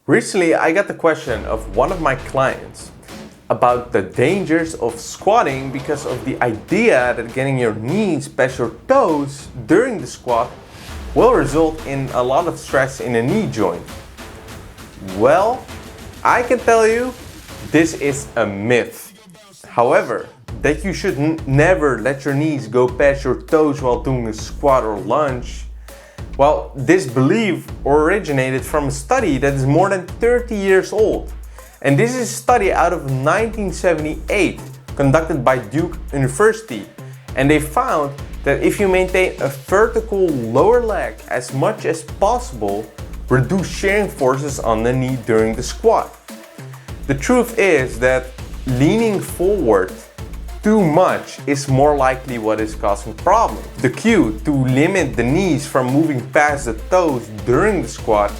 Recently, I got the question of one of my clients about the dangers of squatting because of the idea that getting your knees past your toes during the squat will result in a lot of stress in the knee joint. Well, I can tell you this is a myth. However, that you should never let your knees go past your toes while doing a squat or lunge. Well, this belief originated from a study that is more than 30 years old. And this is a study out of 1978 conducted by Duke University. And they found that if you maintain a vertical lower leg as much as possible, reduce shearing forces on the knee during the squat. The truth is that leaning forward too much is more likely what is causing problems. The cue to limit the knees from moving past the toes during the squat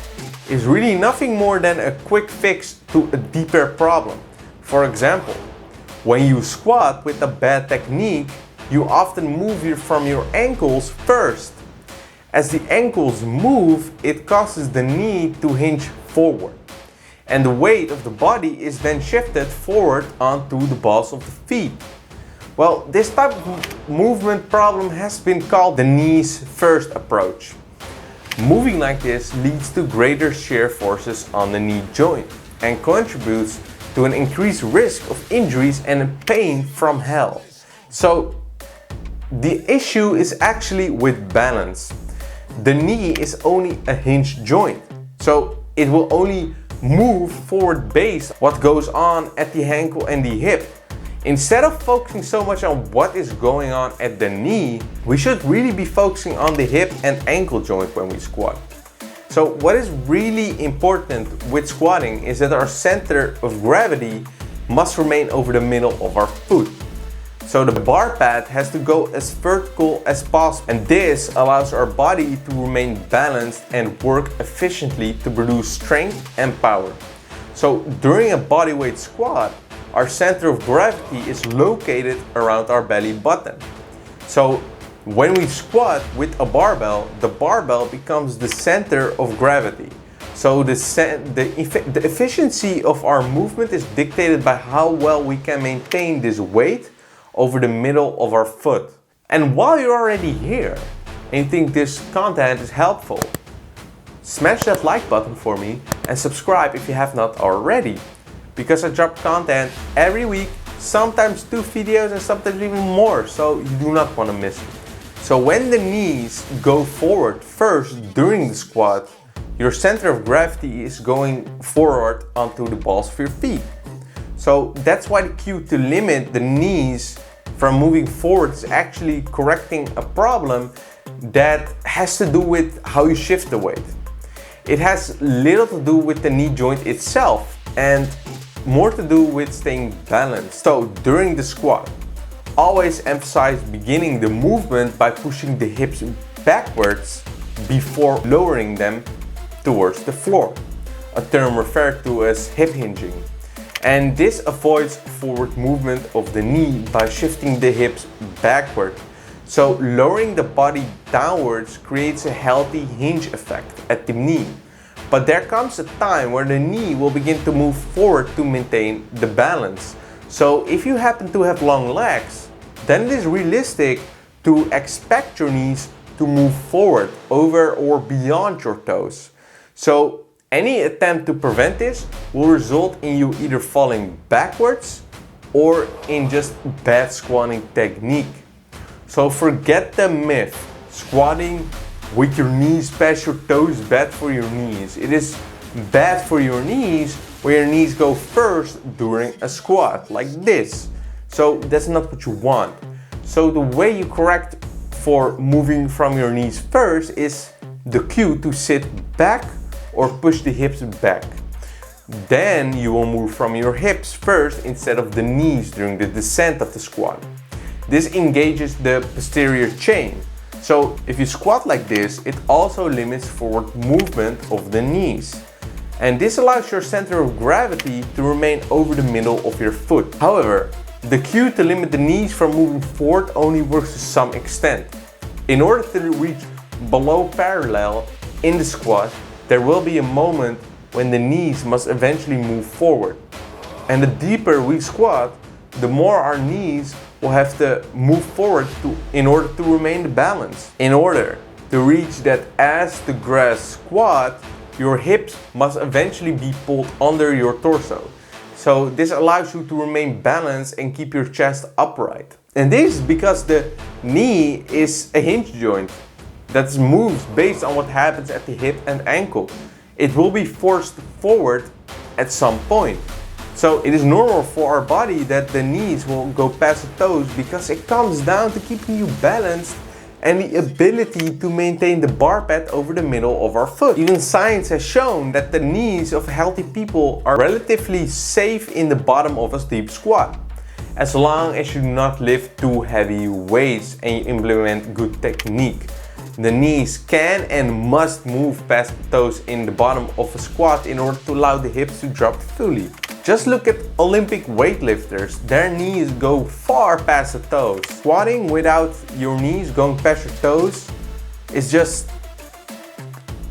is really nothing more than a quick fix to a deeper problem. For example, when you squat with a bad technique, you often move from your ankles first. As the ankles move, it causes the knee to hinge forward. And the weight of the body is then shifted forward onto the balls of the feet. Well, this type of movement problem has been called the knees first approach. Moving like this leads to greater shear forces on the knee joint and contributes to an increased risk of injuries and pain from hell. So, the issue is actually with balance. The knee is only a hinge joint, so it will only move forward based on what goes on at the ankle and the hip. Instead of focusing so much on what is going on at the knee, we should really be focusing on the hip and ankle joint when we squat. So what is really important with squatting is that our center of gravity must remain over the middle of our foot. So the bar pad has to go as vertical as possible, and this allows our body to remain balanced and work efficiently to produce strength and power. So during a bodyweight squat, our center of gravity is located around our belly button. So when we squat with a barbell, the barbell becomes the center of gravity. So the efficiency of our movement is dictated by how well we can maintain this weight over the middle of our foot. And while you're already here and you think this content is helpful, smash that like button for me and subscribe if you have not already. Because I drop content every week, sometimes 2 videos and sometimes even more, so you do not want to miss it. So when the knees go forward first during the squat, your center of gravity is going forward onto the balls of your feet. So that's why the cue to limit the knees from moving forward is actually correcting a problem that has to do with how you shift the weight. It has little to do with the knee joint itself and more to do with staying balanced. So during the squat, always emphasize beginning the movement by pushing the hips backwards before lowering them towards the floor, a term referred to as hip hinging. And this avoids forward movement of the knee by shifting the hips backward. So lowering the body downwards creates a healthy hinge effect at the knee. But there comes a time where the knee will begin to move forward to maintain the balance. So if you happen to have long legs, then it is realistic to expect your knees to move forward over or beyond your toes. So any attempt to prevent this will result in you either falling backwards or in just bad squatting technique. So forget the myth, squatting with your knees past your toes is bad for your knees. It is bad for your knees when your knees go first during a squat, like this. So that's not what you want. So the way you correct for moving from your knees first is the cue to sit back or push the hips back. Then you will move from your hips first instead of the knees during the descent of the squat. This engages the posterior chain. So if you squat like this, it also limits forward movement of the knees. And this allows your center of gravity to remain over the middle of your foot. However, the cue to limit the knees from moving forward only works to some extent. In order to reach below parallel in the squat, there will be a moment when the knees must eventually move forward. And the deeper we squat, the more our knees will have to move forward in order to remain balanced. In order to reach that ass to grass squat, your hips must eventually be pulled under your torso. So this allows you to remain balanced and keep your chest upright. And this is because the knee is a hinge joint that moves based on what happens at the hip and ankle. It will be forced forward at some point. So it is normal for our body that the knees will go past the toes because it comes down to keeping you balanced and the ability to maintain the bar pad over the middle of our foot. Even science has shown that the knees of healthy people are relatively safe in the bottom of a steep squat, as long as you do not lift too heavy weights and you implement good technique. The knees can and must move past the toes in the bottom of a squat in order to allow the hips to drop fully. Just look at Olympic weightlifters, their knees go far past the toes. Squatting without your knees going past your toes is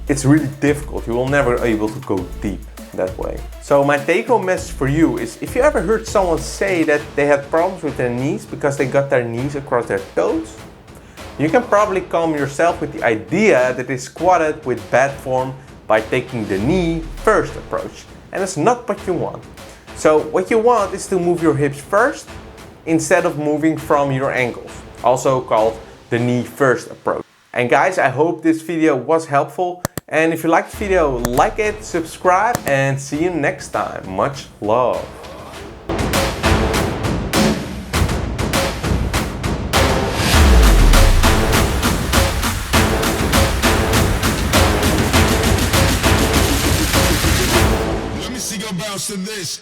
it's really difficult. You will never be able to go deep that way. So my take-home message for you is, if you ever heard someone say that they had problems with their knees because they got their knees across their toes, you can probably calm yourself with the idea that they squatted with bad form by taking the knee first approach. And it's not what you want. So what you want is to move your hips first instead of moving from your ankles, also called the knee first approach. And guys, I hope this video was helpful. And if you liked the video, like it, subscribe, and see you next time. Much love. Bounce to this,